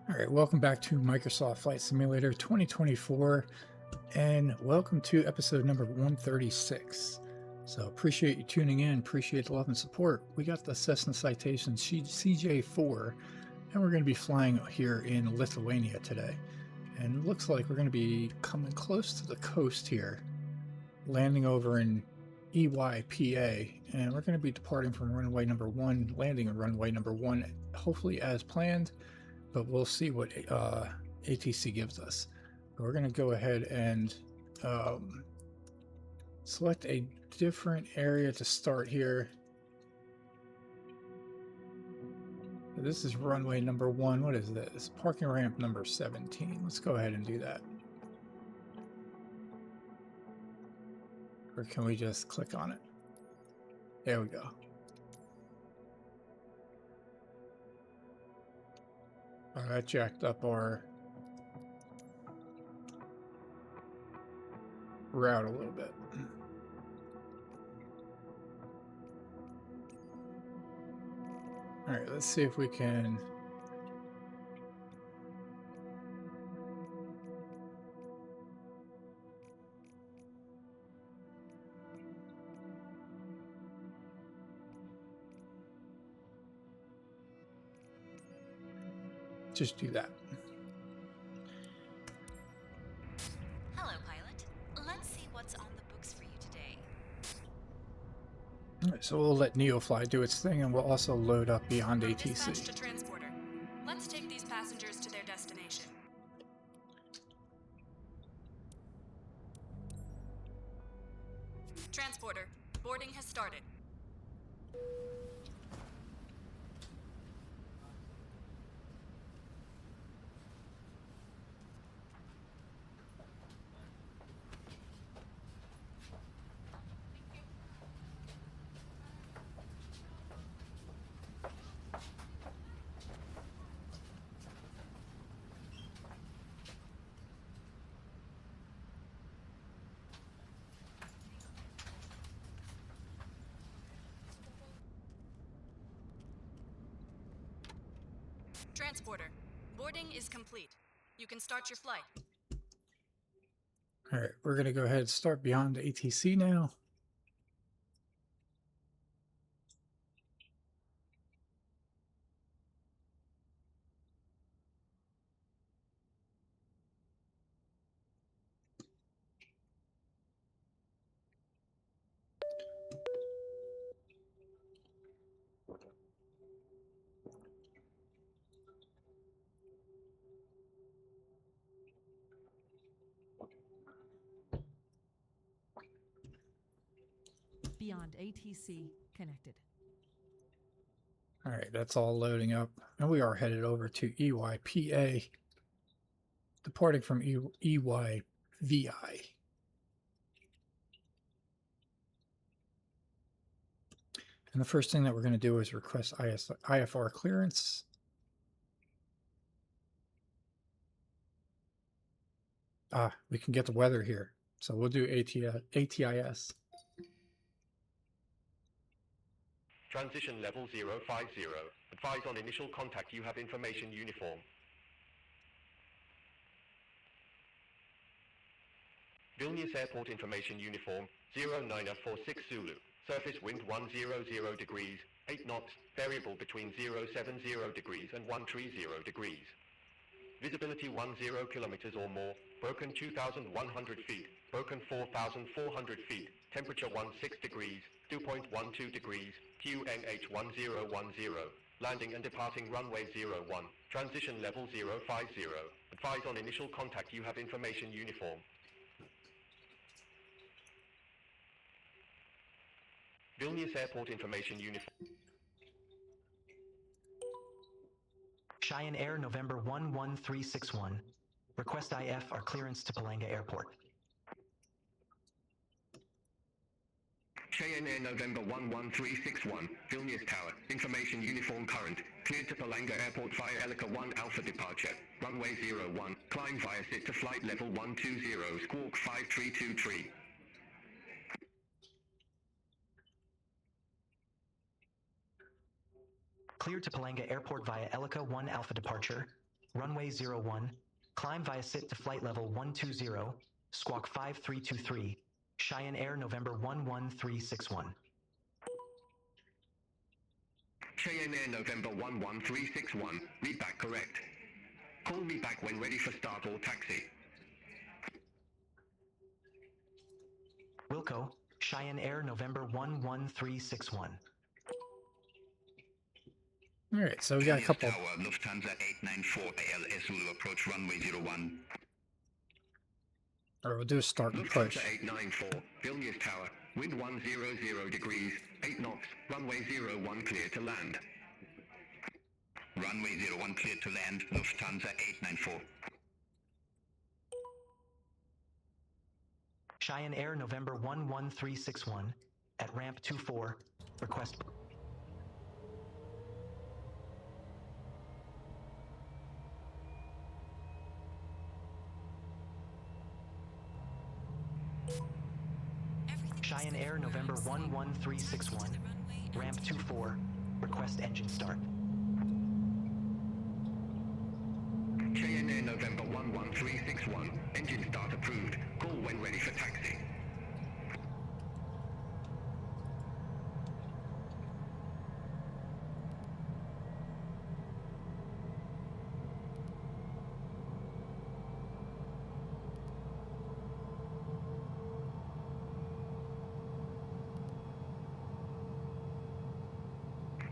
All right, welcome back to Microsoft Flight Simulator 2024, and welcome to episode number 136. So appreciate you tuning in, appreciate the love and support. We got the Cessna Citation CJ4, and we're going to be flying here in Lithuania today. And it looks like we're going to be coming close to the coast here, landing over in EYPA, and we're going to be departing from runway number 1, landing on runway number 1, hopefully as planned. But we'll see what ATC gives us. We're going to go ahead and select a different area to start here. This is runway number 1. What is this? Parking ramp number 17. Let's go ahead and do that. Or can we just click on it? There we go. I jacked up our route a little bit. All right, let's see if we can just do that. Hello, pilot. Let's see what's on the books for you today. All right, so we'll let NeoFly do its thing, and we'll also load up beyond Dispatch ATC. to transporter. Let's take these passengers to their destination. Transporter, boarding has started. Transporter, boarding is complete. You can start your flight. All right, we're going to go ahead and start beyond ATC now. Beyond ATC connected. All right, that's all loading up, and we are headed over to EYPA, departing from EYVI. And the first thing that we're going to do is request IFR clearance. We can get the weather here, so we'll do ATIS. Transition level 050. Advise on initial contact you have information uniform. Vilnius Airport information uniform 0946 Zulu. Surface wind 100 degrees, 8 knots, variable between 070 degrees and 130 degrees. Visibility 10 kilometers or more, broken 2,100 feet, broken 4,400 feet, temperature 16 degrees, 2.12 degrees, QNH 1010, landing and departing runway 01, transition level 050, advise on initial contact you have information uniform. Vilnius Airport information uniform. Cheyenne Air November 11361. Request IFR clearance to Palanga Airport. Cheyenne Air November 11361, Vilnius Tower, information uniform current, cleared to Palanga Airport via Helica 1 Alpha departure, runway 01, climb via SIT to flight level 120, squawk 5323. Cleared to Palanga Airport via Helica 1 Alpha departure. runway 01, climb via SIT to flight level 120, squawk 5323, Cheyenne Air November 11361. Cheyenne Air November 11361, read back correct. Call me back when ready for start or taxi. Wilco, Cheyenne Air November 11361. All right, so we got a couple. Tower, Lufthansa 894 ALS Zulu approach runway 01. Or we'll do a start and push. Lufthansa 894, Vilnius Tower, wind 100 degrees, 8 knots, runway 01 clear to land. Runway 01 clear to land, Lufthansa 894. Cheyenne Air November 11361, at ramp 24, request... Cheyenne Air November 11361, ramp 24, request engine start. Cheyenne Air November 11361, engine start approved, call when ready for taxi.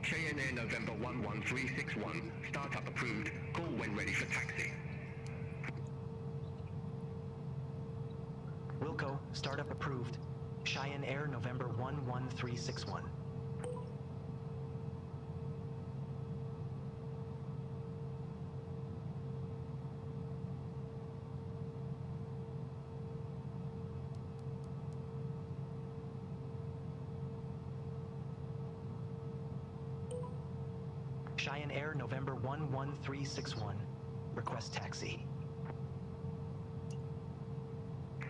Cheyenne Air November 11361, startup approved, call when ready for taxi. Wilco, startup approved. Cheyenne Air November 11361. Cheyenne Air November 11361. Request taxi.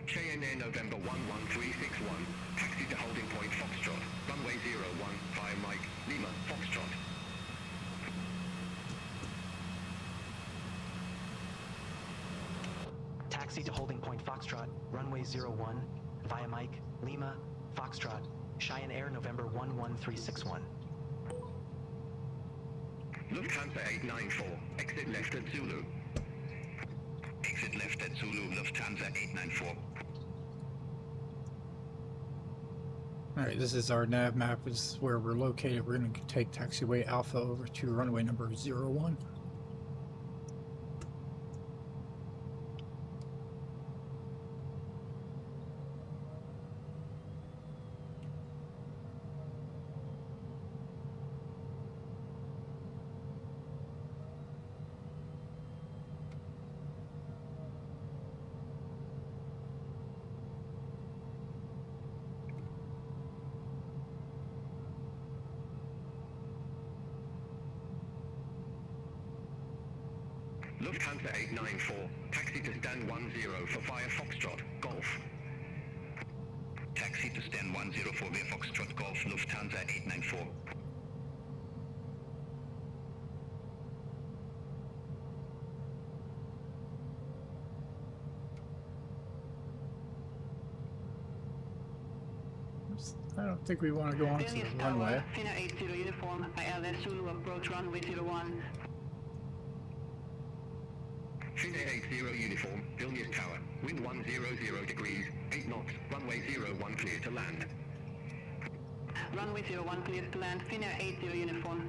Cheyenne Air November 11361, taxi to holding point Foxtrot, runway 01, via Mike, Lima, Foxtrot. Taxi to holding point Foxtrot, runway 01, via Mike, Lima, Foxtrot, Cheyenne Air November 11361. Lufthansa 894, exit left at Zulu. Exit left at Zulu, Lufthansa 894. All right, this is our nav map. This is where we're located. We're going to take taxiway Alpha over to runway number 01. Lufthansa 894, taxi to stand 10 for via Foxtrot, Golf. Taxi to stand 10 for via Foxtrot Golf, Lufthansa 894. I don't think we want to go on to the runway. Finna 80 uniform, ILS Zulu approach runway 01. Finnair 80 uniform, Vilnius Tower, wind 100 degrees, 8 knots, runway 01 clear to land. Runway 01 clear to land, Finnair 80 uniform.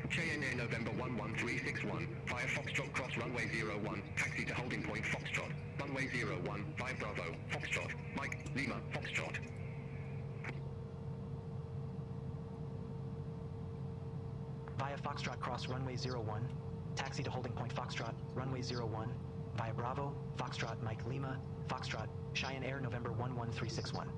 Cheyenne Air November 11361, via Foxtrot cross runway 01, taxi to holding point Foxtrot, runway 01, via Bravo, Foxtrot, Mike, Lima, Foxtrot. Via Foxtrot cross runway 01, taxi to holding point Foxtrot, runway 01, via Bravo, Foxtrot, Mike, Lima, Foxtrot, Cheyenne Air November 11361.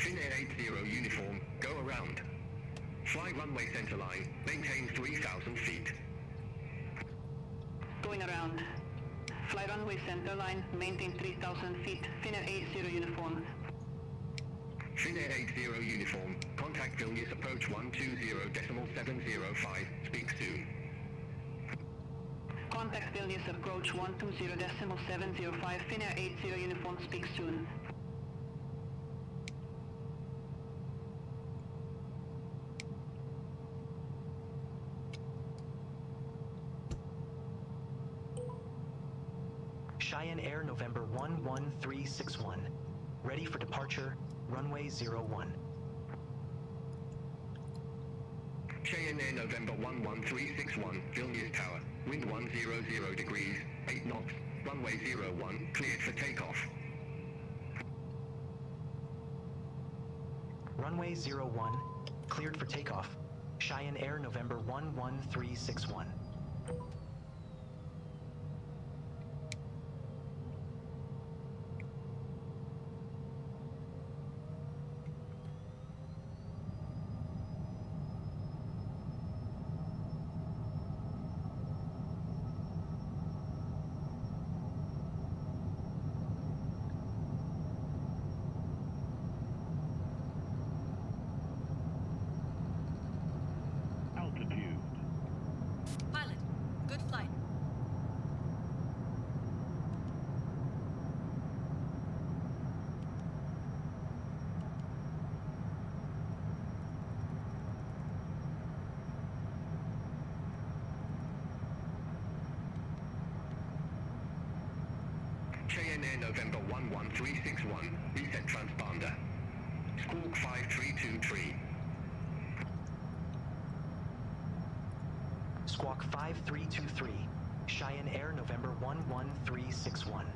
Finnair 80 uniform, go around. Fly runway center line, maintain 3,000 feet. Going around. Fly runway center line, maintain 3,000 feet, Finnair 80 uniform. Finnair 80 uniform, contact Vilnius approach 120.705, speak soon. Contact Vilnius approach 120.705, Finnair 80 uniform, speak soon. Cheyenne Air November 11361. Ready for departure, runway 01. Cheyenne Air November 11361, Vilnius Tower, wind 100 degrees, 8 knots, runway 01, cleared for takeoff. Runway 01, cleared for takeoff. Cheyenne Air November 11361. Pilot, good flight. Cheyenne Air November 11361, reset transponder. Squawk 5323. Squawk 5323. Cheyenne Air November 11361.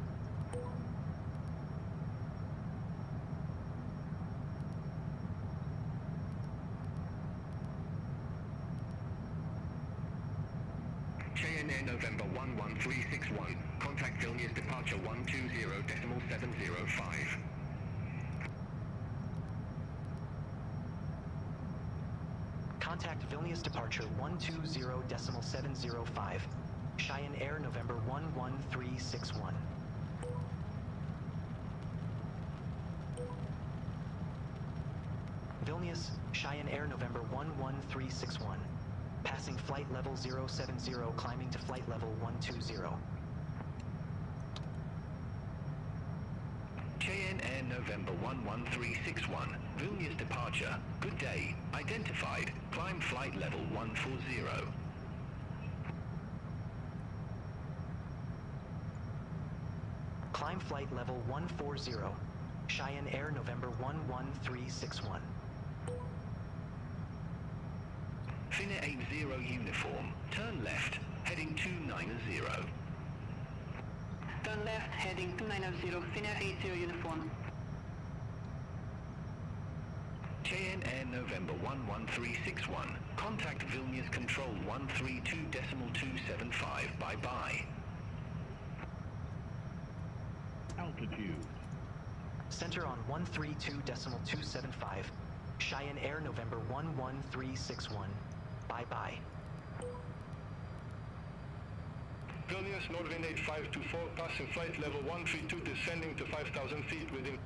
Cheyenne Air November 11361, contact Vilnius departure 120.705. Contact Vilnius departure 120.705. Cheyenne Air November 11361. Vilnius, Cheyenne Air November 11361. Passing flight level 070, climbing to flight level 120. Cheyenne Air November 11361, Vilnius departure, good day, identified, climb flight level 140. Climb flight level 140. Cheyenne Air November 11361. Finnair 80 uniform, turn left, heading 290. Turn left, heading 290, Finnair 80 uniform. Cheyenne Air November 11361, contact Vilnius control 132.275, bye-bye. Altitude. Center on 132.275. Cheyenne Air November 11361. Bye-bye. Vilnius, Northwind 8524, passing flight level 132, descending to 5,000 feet within...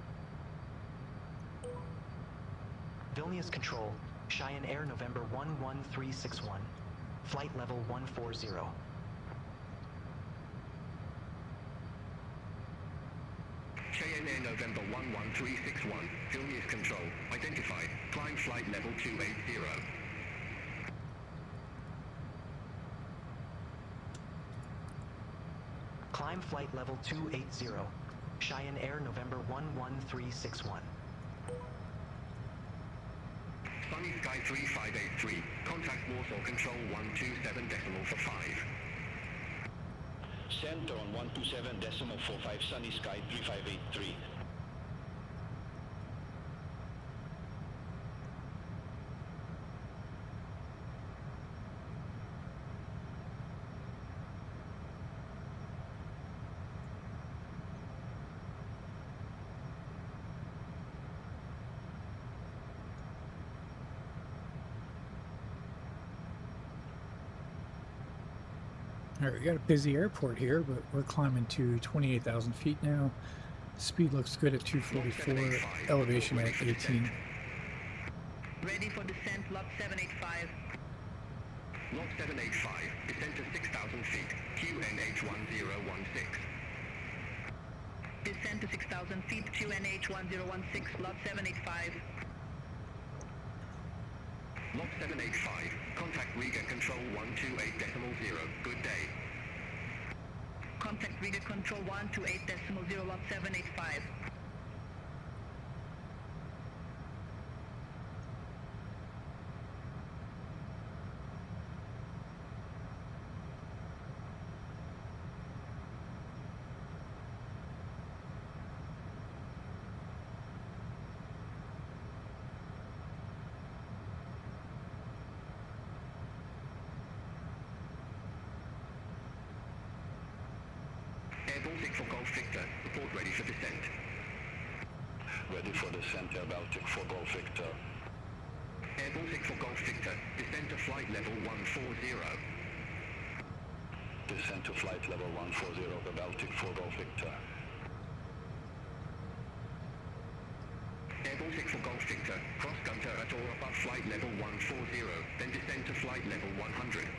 Vilnius Control, Cheyenne Air November 11361. Flight level 140. Cheyenne Air November 11361, Vilnius control, identified, climb flight level 280. Climb flight level 280. Cheyenne Air November 11361. Sunny Sky 3583, contact Warsaw control 127.45. Center on 127.45, Sunny Sky 3583. All right, we got a busy airport here, but we're climbing to 28,000 feet now. Speed looks good at 244, elevation at 18. Ready for descent, lot 785. Lot 785, descent to 6,000 feet, QNH 1016. Descent to 6,000 feet, QNH 1016, lot 785. Lot 785, contact Riga Control 128.0, good day. Contact Riga Control 128.0, lot 785. Air Baltic for Golf Victor, report ready for descent. Ready for descent, Air Baltic for Golf Victor. Air Baltic for Golf Victor, descend to flight level 140. Descent to flight level 140, Air Baltic for Golf Victor. Air Baltic for Golf Victor, cross gunter at or above flight level 140, then descend to flight level 100.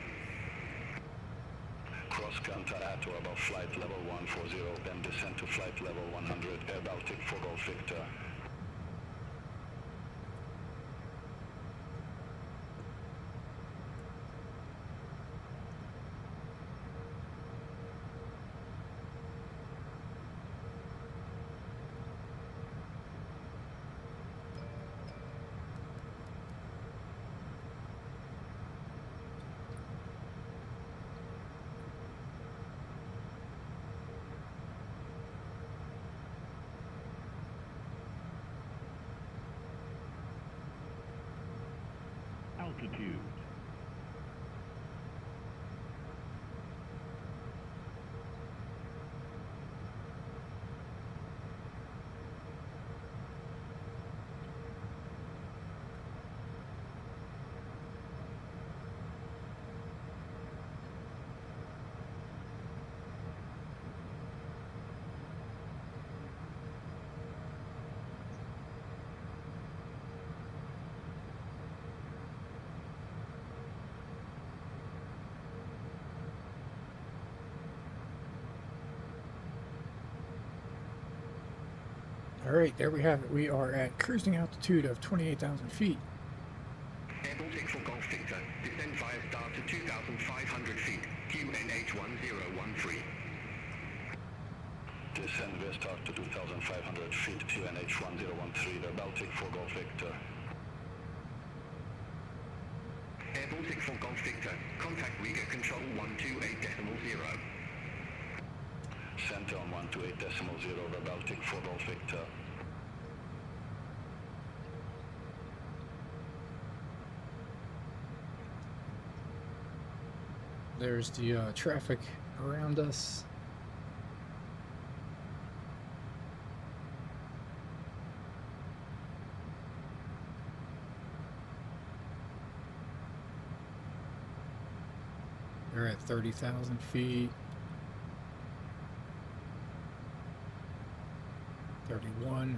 Cross counter at or above flight level 140, then descend to flight level 100, Air Baltic for Golf Victor. Altitude. All right, there we have it. We are at cruising altitude of 28,000 feet. Air Baltic for Golf Victor, descend via star to 2,500 feet, QNH 1013. Descend via start to 2,500 feet, QNH 1013, Air Baltic for Golf Victor. Air Baltic for Golf Victor, contact Riga Control 128.0. Center on 128.0, Air Baltic for Golf Victor. There's the traffic around us. They're at 30,000 feet. 31.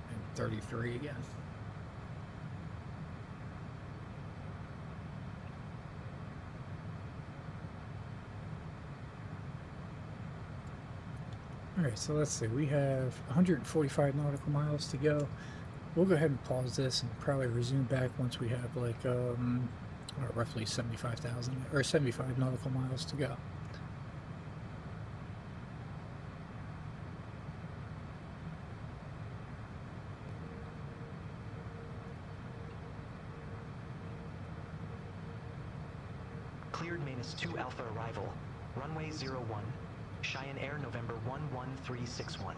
And 33 again. Alright, so let's see, we have 145 nautical miles to go. We'll go ahead and pause this and probably resume back once we have like roughly 75,000 or 75 nautical miles to go. Cleared -2 Alpha arrival. Runway 01. Cheyenne Air November 11361.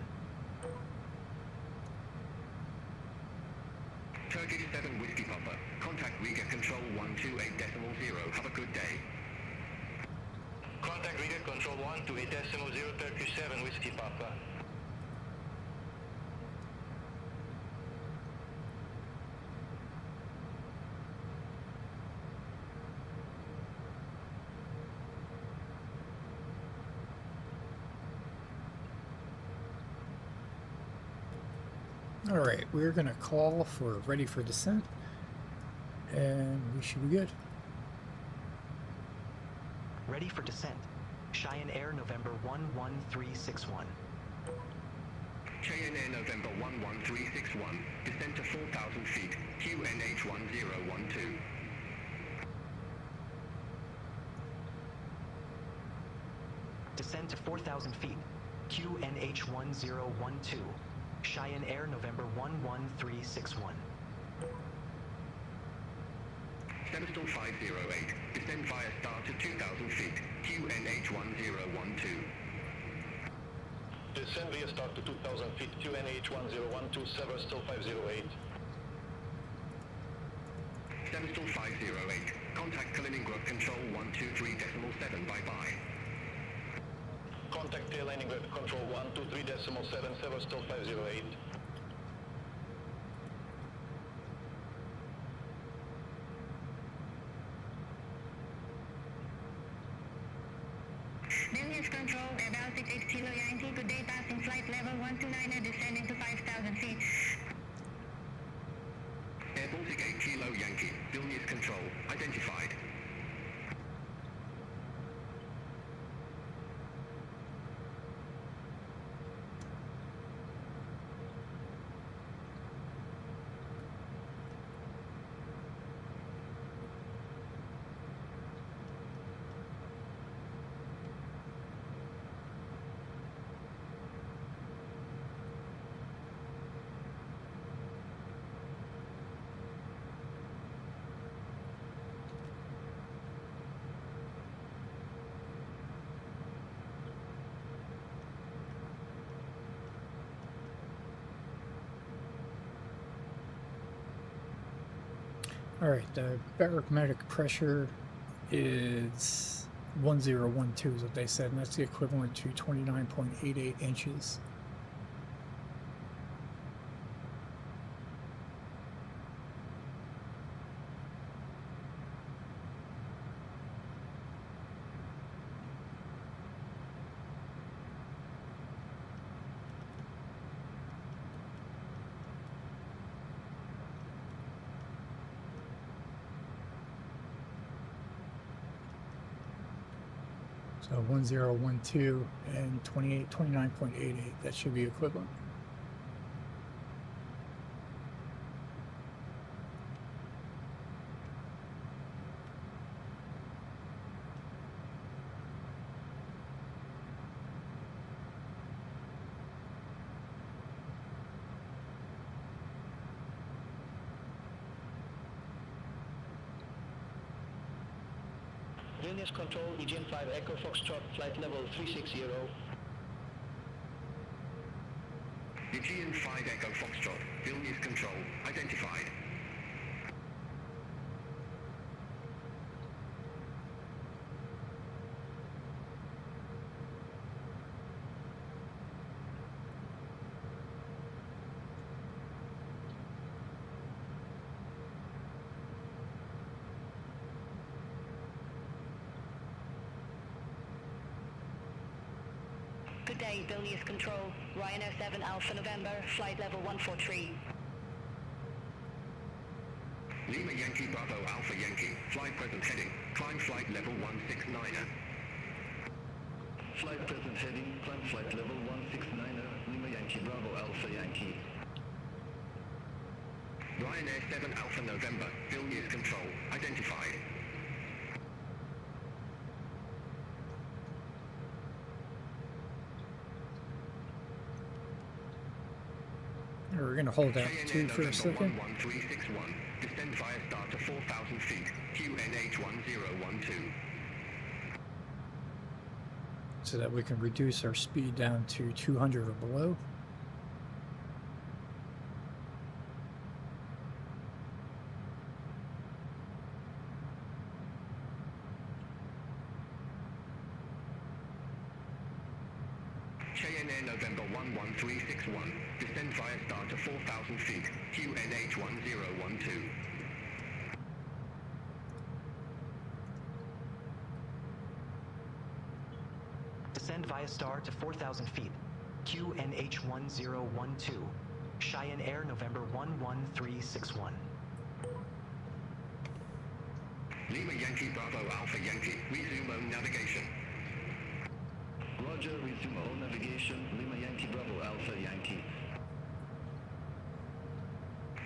Turkish 7 Whiskey Papa, contact Riga Control 128.0, have a good day. Contact Riga Control 128.0, Turkish 7 Whiskey Papa. All right, we're going to call for ready for descent, and we should be good. Ready for descent. Cheyenne Air November 11361. Cheyenne Air November 11361. Descent to 4,000 feet. QNH 1012. Descend to 4,000 feet. QNH 1012. Cheyenne Air November 11361. Semestol 508. Descend via star to 2,000 feet. QNH 1012. Descend via start to 2,000 feet, QNH 1012, Severstal 508. Semestol 508. Contact Kaliningrad Control 123.7. Bye-bye. Contact Kaliningrad Control 123.7, Severstal 508. Vilnius Control, Air Baltic 8 Kilo Yankee, good day, passing flight level 129er, descending to 5,000 feet. Air Baltic 8 Kilo Yankee. Vilnius Control. Identified. All right, the barometric pressure is 1012 is what they said, and that's the equivalent to 29.88 inches. So 1012 and 29.88, that should be equivalent. Vilnius Control, Aegean 5 Echo Foxtrot, flight level 360. Aegean 5 Echo Foxtrot. Vilnius Control. Identified. Good day, Vilnius Control, Ryanair 7 Alpha November, flight level 143. Lima Yankee Bravo Alpha Yankee. Flight present heading. Climb flight level 169er. Flight present heading, climb flight level 169er, Lima Yankee Bravo Alpha Yankee. Ryanair 7 Alpha November. Vilnius Control. Identified. We're going to hold altitude for a second. 11361. Descend via start to 4,000 feet. QNH 1012. So that we can reduce our speed down to 200 or below. Cheyenne Air November 11361. Descend via start to 4,000 feet. QNH 1012. Descend via star to 4,000 feet. QNH 1012. Cheyenne Air November 11361. Lima Yankee Bravo Alpha Yankee, resume own navigation. Roger, resume own navigation. Lima Yankee Bravo Alpha Yankee.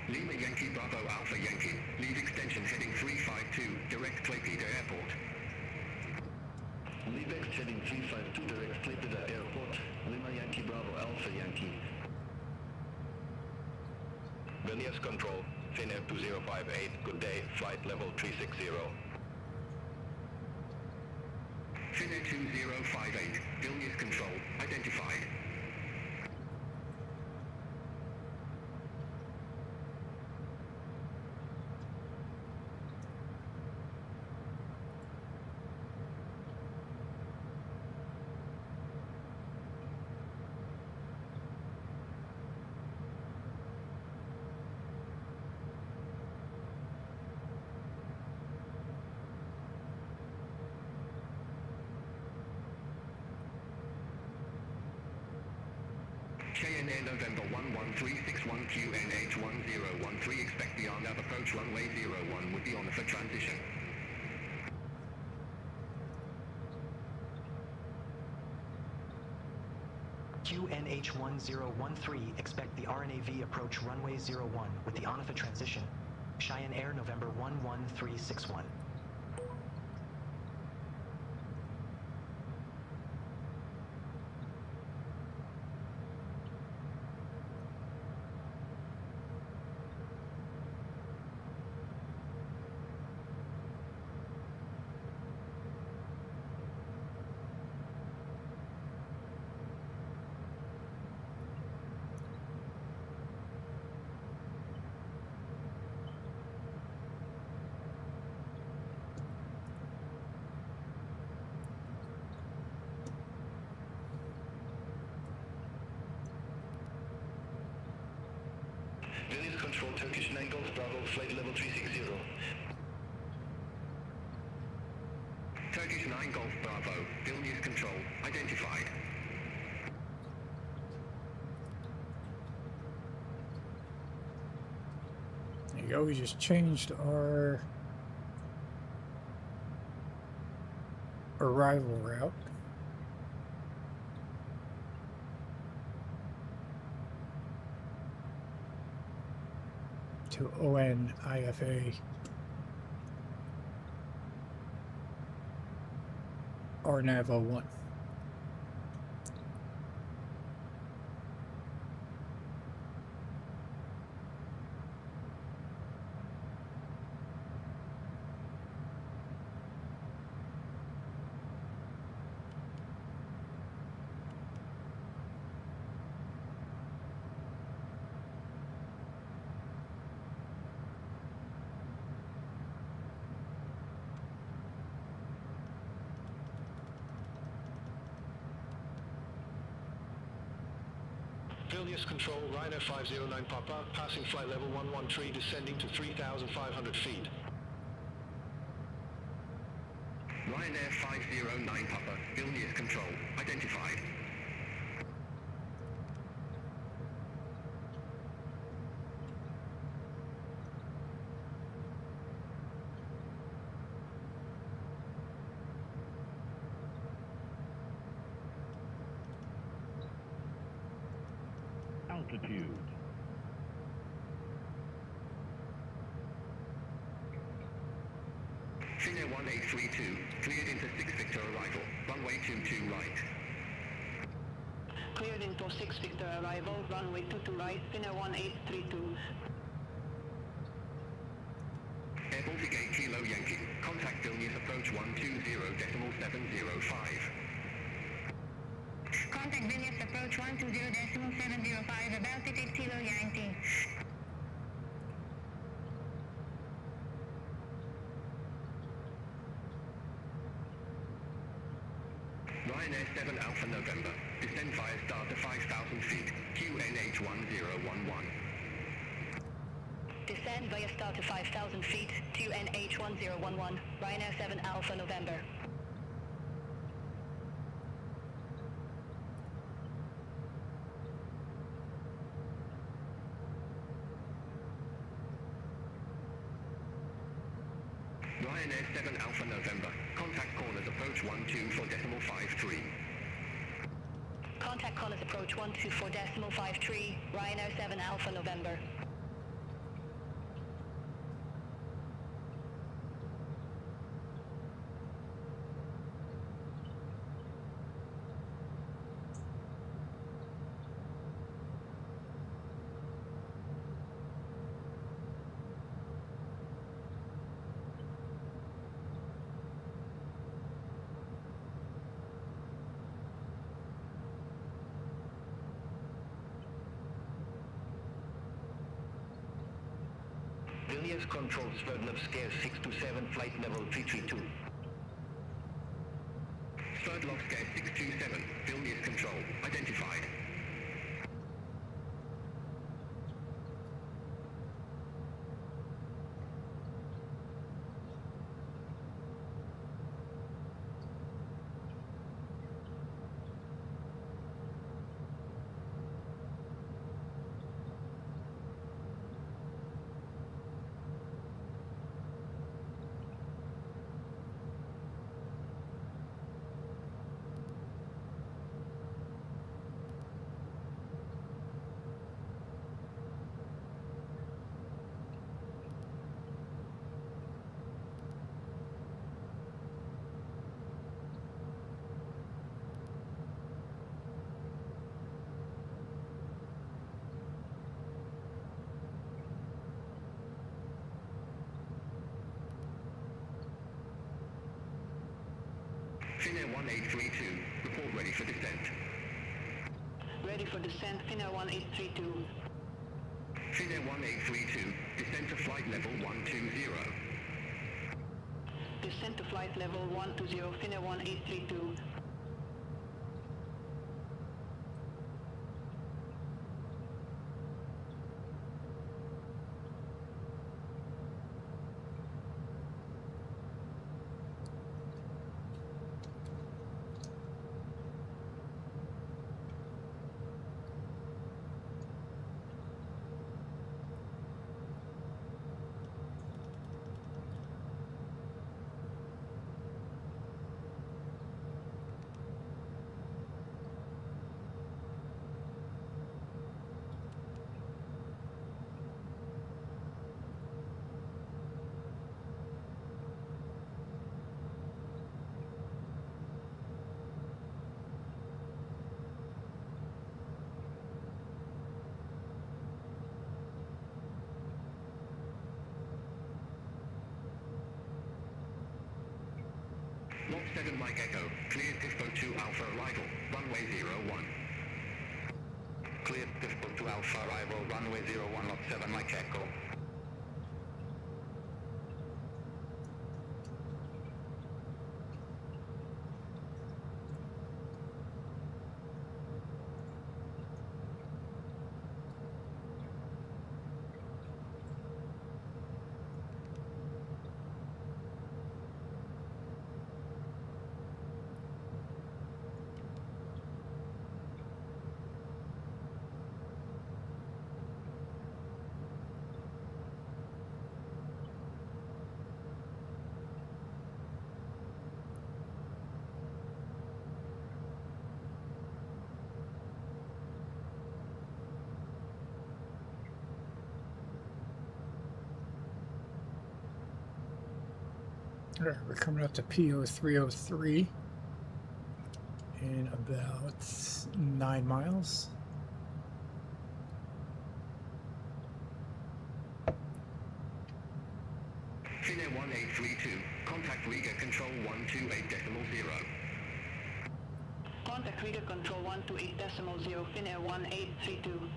Lima Yankee Bravo Alpha Yankee, lead extension heading 352, direct Klaipėda Airport. Leave X heading 352, direct Klaipėda Airport. Lima Yankee Bravo Alpha Yankee. Vilnius Control, Finnair 2058, good day, flight level 360. Finnair 2058, Vilnius Control, identified. KNN November 11361 QNH 1013, expect the RNAV approach runway 01 with the honor for transition. QNH 1013, expect the RNAV approach runway 01 with the ONIFA transition. Cheyenne Air November 11361. Vilnius Control, Turkish 9 Golf Bravo, flight level 360. Turkish 9 Golf Bravo, Vilnius Control, identified. There you go, we just changed our arrival route. To ONIFA RNAV 01. Vilnius Control, Ryanair 509 Papa, passing flight level 113, descending to 3,500 feet. Ryanair 509 Papa, Vilnius Control, identified. Altitude. Finnair 1832, cleared into 6 Victor arrival, runway 22 right. Cleared into 6 Victor arrival, runway 22 right, Finnair 1832. Air Baltic 8 Kilo Yankee, contact Vilnius approach 120.705. Contact Vilnius approach 120.705, Baltic 8 Kilo Yankee. Ryanair 7 Alpha November, descend via star to 5,000 feet, QNH 1011. Descend via star to 5,000 feet, QNH 1011, Ryanair 7 Alpha November. Ryanair 7 Alpha November. Contact corners approach 124.53. Contact callers approach 124.53, Ryanair 7 Alpha November. Vilnius Control Sverdlovskaya 627, flight level 332. Sverdlovskaya 627, Vilnius Control, identified. Finnair 1832, report ready for descent. Ready for descent, Finnair 1832. Finnair 1832, descent to flight level 120. Descent to flight level 120, Finnair 1832. Lot 7 Mike Echo, cleared Dispo 2 Alpha arrival, runway 01. Cleared Dispo 2 Alpha arrival, runway 01, Lot 7 Mike Echo. All right, we're coming up to PO 303 in about 9 miles. Finnair 1832, contact Riga control 128.0. Contact Riga control 128.0, Finnair 1832.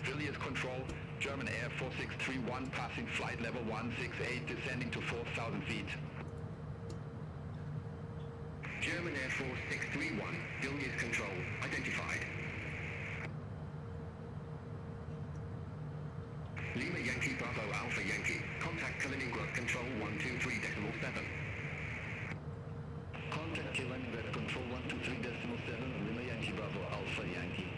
Vilnius Control, German Air 4631, passing flight level 168, descending to 4,000 feet. German Air 4631, Vilnius Control, identified. Lima Yankee Bravo Alpha Yankee, contact Kaliningrad Control 123.7. Contact Kaliningrad Control 123.7, Lima Yankee Bravo Alpha Yankee.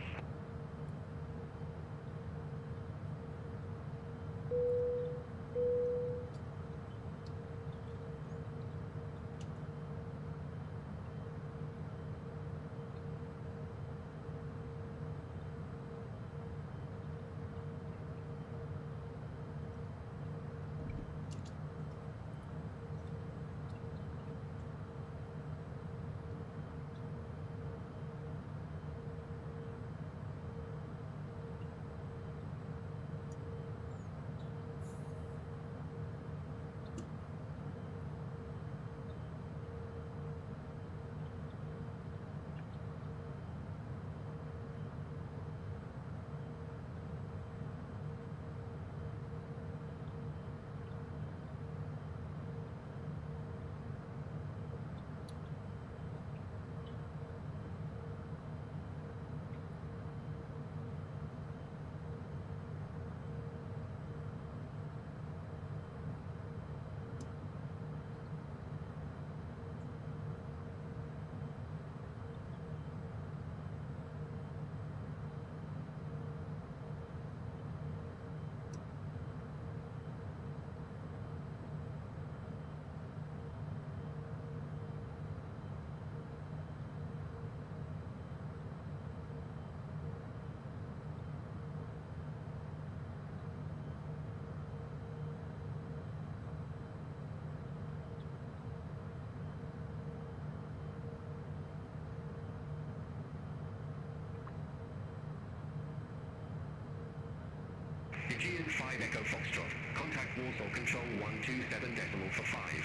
Aegean 5 Echo Foxtrot, contact Warsaw Control 127.45.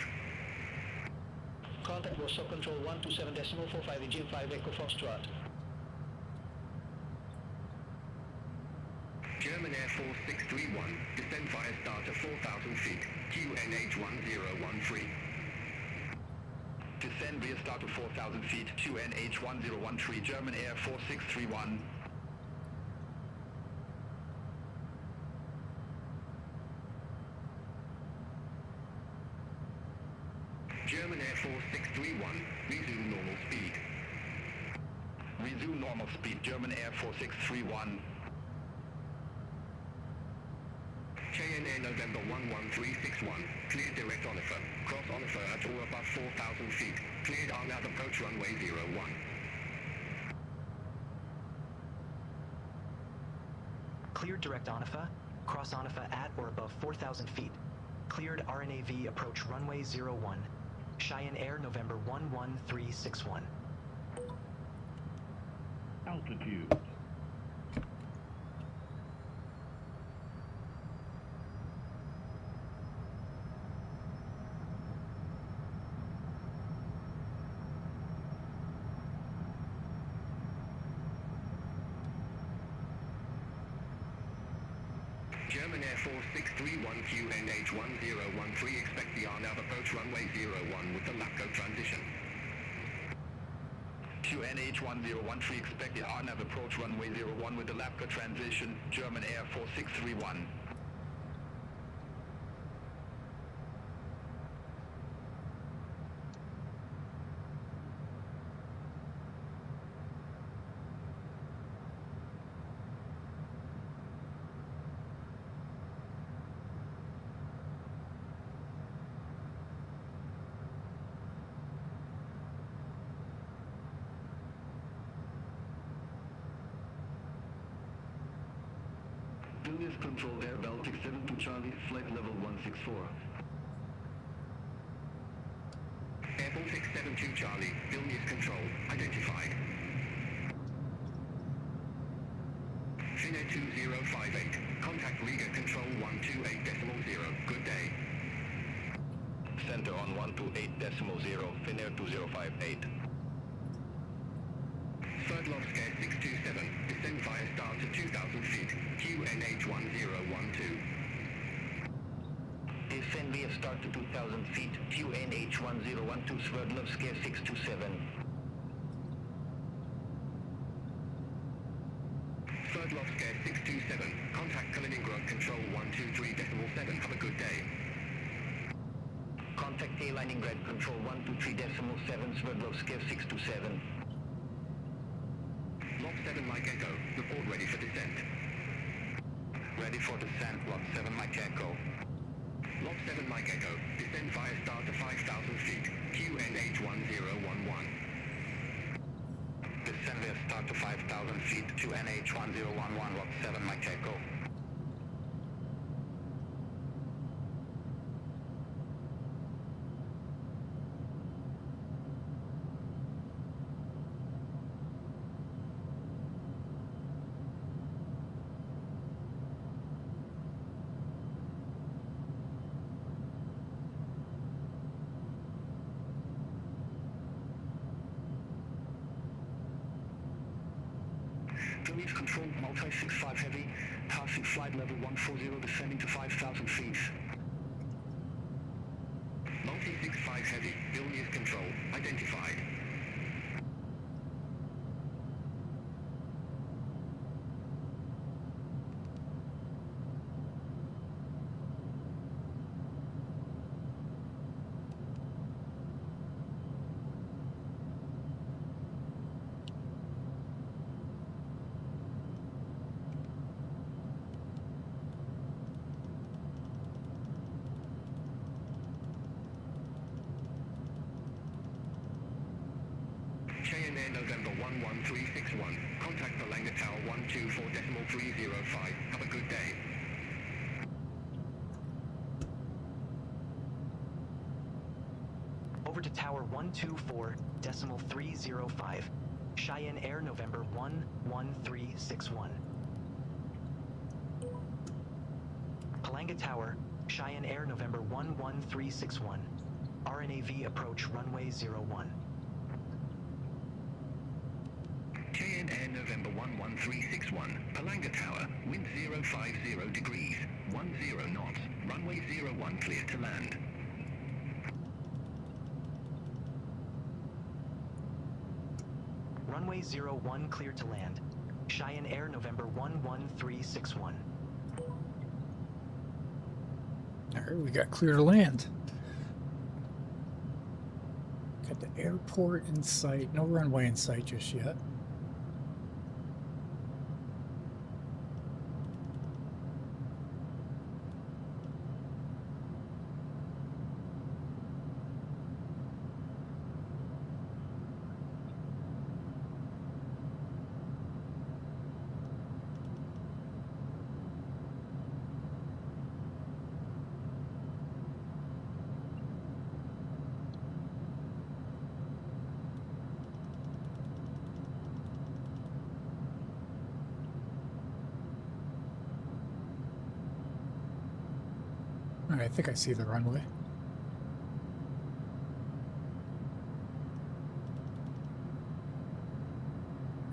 Contact Warsaw Control 127.45, Aegean 5 Echo Foxtrot. German Air 4631, descend via start at 4,000 feet, QNH 1013. Descend via start to 4,000 feet, QNH 1013, German Air 4631. German Air 4631, resume normal speed. Resume normal speed, German Air 4631. KNA November 11361, cleared direct Onifer, cross Onifer at or above 4,000 feet, cleared Arnav approach runway 01. Cleared direct Onifa, cross Onifa at or above 4,000 feet. Cleared RNAV approach runway 01. Cheyenne Air November 11361. Altitude. German Air 4631 QNH 1013, expect the Arnav approach runway 01 with the LAPCO transition. QNH 1013, expect the Arnav approach runway 01 with the LAPCO transition, German Air 4631. Vilnius Control Air Baltic 72 Charlie, flight level 164. Air Baltic 72 Charlie, Vilnius Control, identified. Finnair 2058, contact Riga Control 128.0, good day. Center on 128.0, Finnair 2058. Third lock scare 627, descend via start to 2,000 feet, QN NH1012 Sverdlovsk 627. Sverdlovsk 627. Contact Kaliningrad Control 123.7. Have a good day. Contact Kaliningrad Control 123.7 Sverdlovsk 627. Lot 7 Mike Echo. Report ready for descent. Ready for descent, Lot 7 Mike Echo. Lot 7 Mike Echo. Descend via star to 5,000 feet. QNH1011. Descend via star to 5,000 feet to NH1011, Lot 7 Mike Echo. Vilnius Control, multi-65 heavy, passing flight level 140, descending to 5,000 feet. Multi-65 heavy, Vilnius Control, identified. KNN November 11361. Contact Palanga Tower 124.305. Have a good day. Over to Tower 124.305. Cheyenne Air November 11361. Palanga Tower, Cheyenne Air November 11361. RNAV approach runway 01. KNN November 11361. Palanga Tower, wind 050 degrees, 10 knots, runway 01 clear to land. Runway 01 clear to land. Cheyenne Air November 11361. All right, we got clear to land. Got the airport in sight. No runway in sight just yet. All right, I think I see the runway.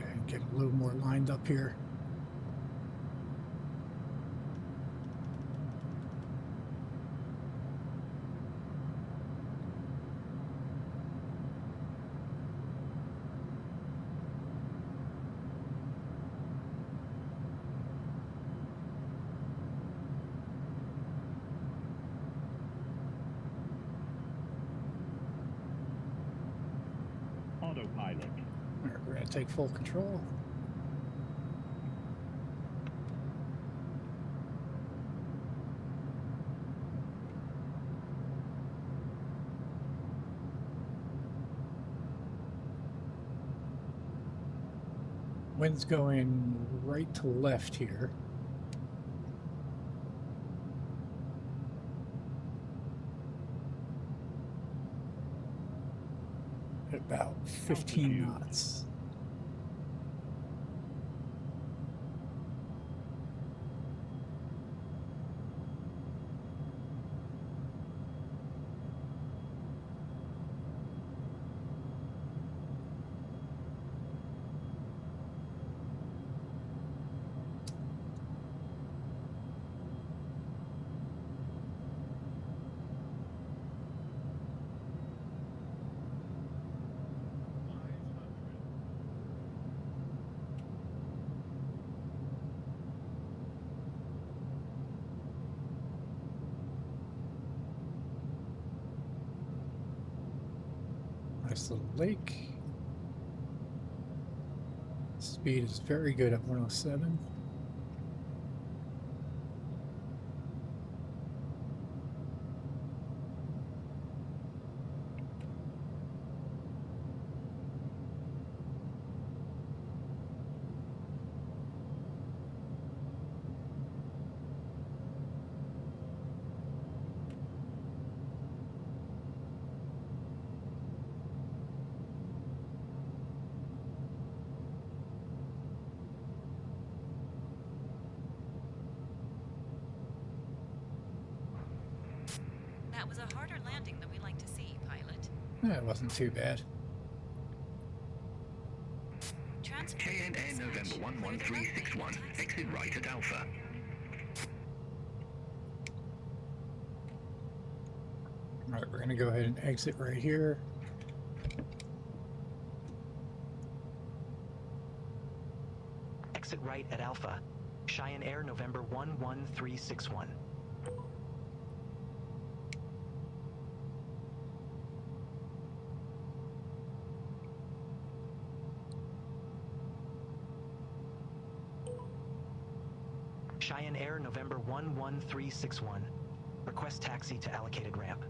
And get a little more lined up here. Autopilot. All right, we're going to take full control. Wind's going right to left here. At about 15 knots. Nice little lake. Speed is very good at 107. That was a harder landing than we like to see, pilot. That wasn't too bad. KN Air November 11361, exit right at Alpha. Alright, we're going to go ahead and exit right here. Exit right at Alpha. Cheyenne Air November 11361. Cheyenne Air November 11361. Request taxi to allocated ramp.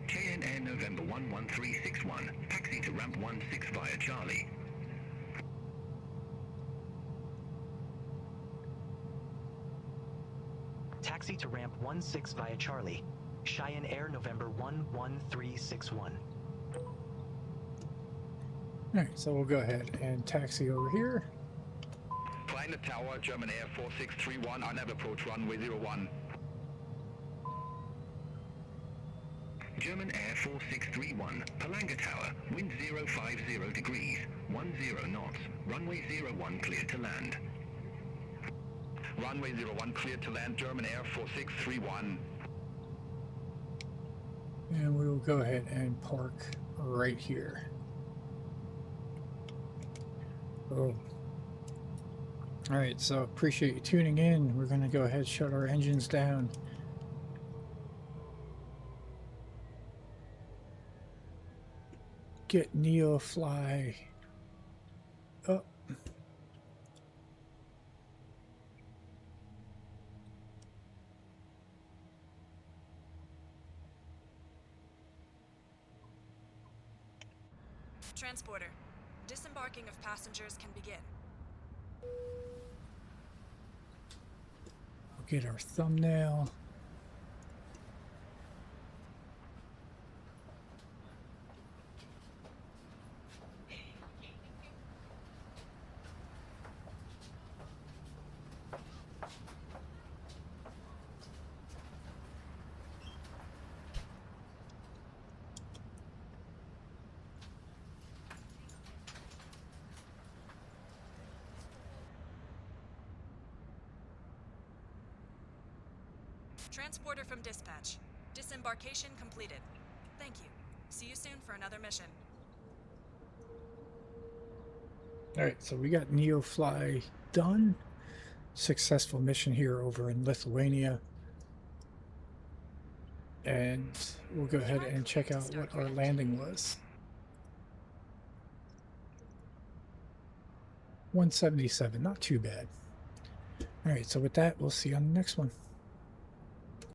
KN Air November 11361, taxi to ramp 16 via Charlie. Taxi to ramp 16 via Charlie. Cheyenne Air November 11361. Alright, so we'll go ahead and taxi over here. Palanga Tower, German Air 4631, INAV approach runway 01. German Air 4631, Palanga Tower, wind 050 degrees, 10 knots, runway 01 clear to land. Runway 01 clear to land, German Air 4631. And we will go ahead and park right here. Oh. Alright, so appreciate you tuning in. We're going to go ahead and shut our engines down. Get NeoFly up. Transporter. Disembarking of passengers can begin. We'll get our thumbnail. Transporter from dispatch. Disembarkation completed. Thank you. See you soon for another mission. Alright, so we got NeoFly done. Successful mission here over in Lithuania. And we'll go ahead and check out what our landing was. 177, not too bad. Alright, so with that, we'll see you on the next one.